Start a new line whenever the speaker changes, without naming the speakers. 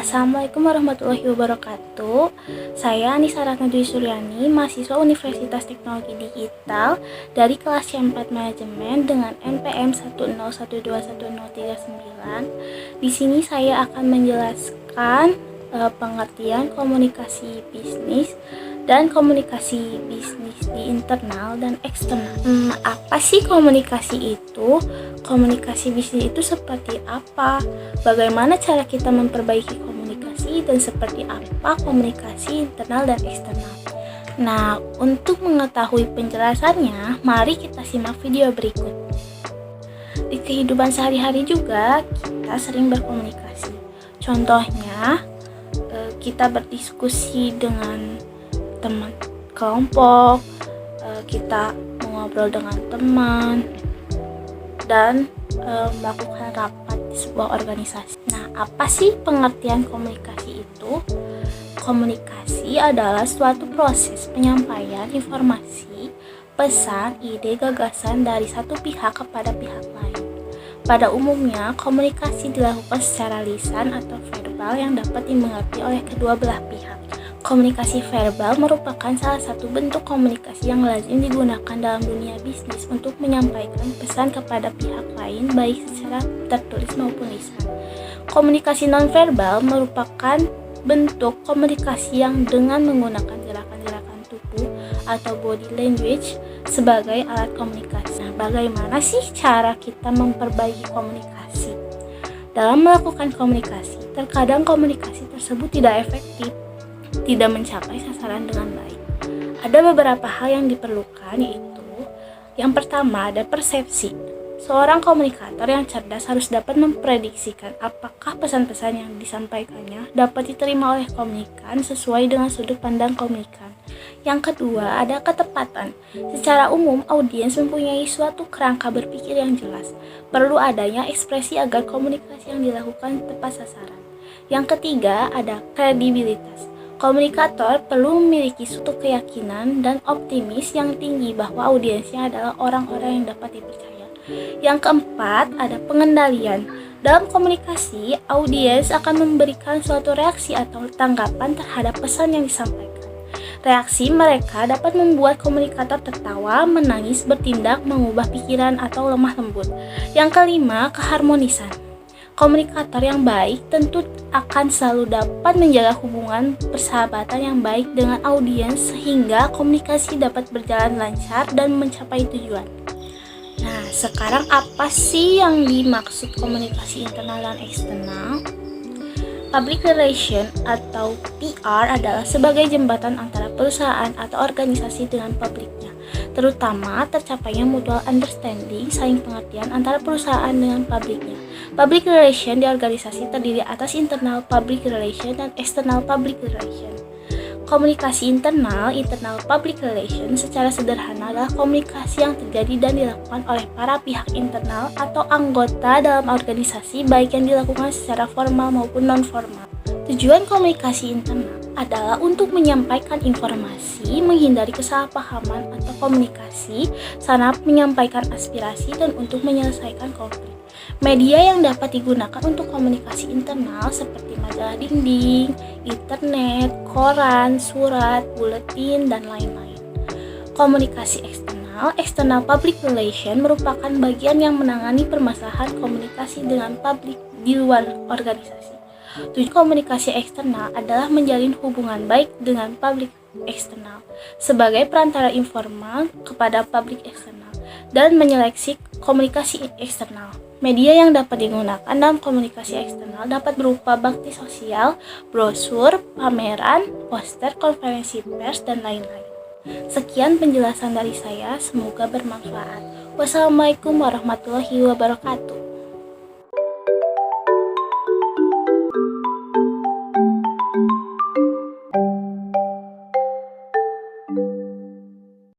Assalamualaikum warahmatullahi wabarakatuh. Saya Anissa Ratna Dwi Suryani, mahasiswa Universitas Teknologi Digital dari kelas C4 Manajemen dengan NPM 101210339. Di sini saya akan menjelaskan pengertian komunikasi bisnis dan komunikasi bisnis di internal dan eksternal. Apa sih komunikasi itu? Komunikasi bisnis itu seperti apa? Bagaimana cara kita memperbaiki komunikasi dan seperti apa komunikasi internal dan eksternal? Nah, untuk mengetahui penjelasannya, mari kita simak video berikut. Di kehidupan sehari-hari juga kita sering berkomunikasi. Contohnya, kita berdiskusi dengan teman kelompok, kita mengobrol dengan teman, dan melakukan rapat di sebuah organisasi. Nah, apa sih pengertian komunikasi itu? Komunikasi adalah suatu proses penyampaian informasi, pesan, ide, gagasan dari satu pihak kepada pihak lain. Pada umumnya, komunikasi dilakukan secara lisan atau verbal yang dapat dimengerti oleh kedua belah pihak. Komunikasi verbal merupakan salah satu bentuk komunikasi yang lazim digunakan dalam dunia bisnis untuk menyampaikan pesan kepada pihak lain baik secara tertulis maupun lisan. Komunikasi nonverbal merupakan bentuk komunikasi yang dengan menggunakan gerakan-gerakan tubuh atau body language sebagai alat komunikasi. Nah, bagaimana sih cara kita memperbaiki komunikasi? Dalam melakukan komunikasi, terkadang komunikasi tersebut tidak efektif, tidak mencapai sasaran dengan baik. Ada beberapa hal yang diperlukan, yaitu yang pertama ada persepsi. Seorang komunikator yang cerdas harus dapat memprediksikan apakah pesan-pesan yang disampaikannya dapat diterima oleh komunikan sesuai dengan sudut pandang komunikan. Yang kedua ada ketepatan. Secara umum, audiens mempunyai suatu kerangka berpikir yang jelas. Perlu adanya ekspresi agar komunikasi yang dilakukan tepat sasaran. Yang ketiga ada kredibilitas. Komunikator perlu memiliki suatu keyakinan dan optimis yang tinggi bahwa audiensnya adalah orang-orang yang dapat dipercaya. Yang keempat, ada pengendalian. Dalam komunikasi, audiens akan memberikan suatu reaksi atau tanggapan terhadap pesan yang disampaikan. Reaksi mereka dapat membuat komunikator tertawa, menangis, bertindak, mengubah pikiran, atau lemah lembut. Yang kelima, keharmonisan. Komunikator yang baik tentu akan selalu dapat menjaga hubungan persahabatan yang baik dengan audiens sehingga komunikasi dapat berjalan lancar dan mencapai tujuan. Nah, sekarang apa sih yang dimaksud komunikasi internal dan eksternal? Public relation atau PR adalah sebagai jembatan antara perusahaan atau organisasi dengan publiknya, terutama tercapainya mutual understanding, saling pengertian antara perusahaan dengan publiknya. Public relation di organisasi terdiri atas internal public relation dan external public relation. Komunikasi internal public relation secara sederhana adalah komunikasi yang terjadi dan dilakukan oleh para pihak internal atau anggota dalam organisasi baik yang dilakukan secara formal maupun non-formal. Tujuan komunikasi internal adalah untuk menyampaikan informasi, menghindari kesalahpahaman atau komunikasi, sarana menyampaikan aspirasi, dan untuk menyelesaikan konflik. Media yang dapat digunakan untuk komunikasi internal seperti majalah dinding, internet, koran, surat, buletin, dan lain-lain. Komunikasi external public relation merupakan bagian yang menangani permasalahan komunikasi dengan publik di luar organisasi. Tujuan komunikasi eksternal adalah menjalin hubungan baik dengan publik eksternal sebagai perantara informal kepada publik eksternal dan menyeleksi komunikasi eksternal. Media yang dapat digunakan dalam komunikasi eksternal dapat berupa bakti sosial, brosur, pameran, poster, konferensi pers, dan lain-lain. Sekian penjelasan dari saya, semoga bermanfaat. Wassalamualaikum warahmatullahi wabarakatuh.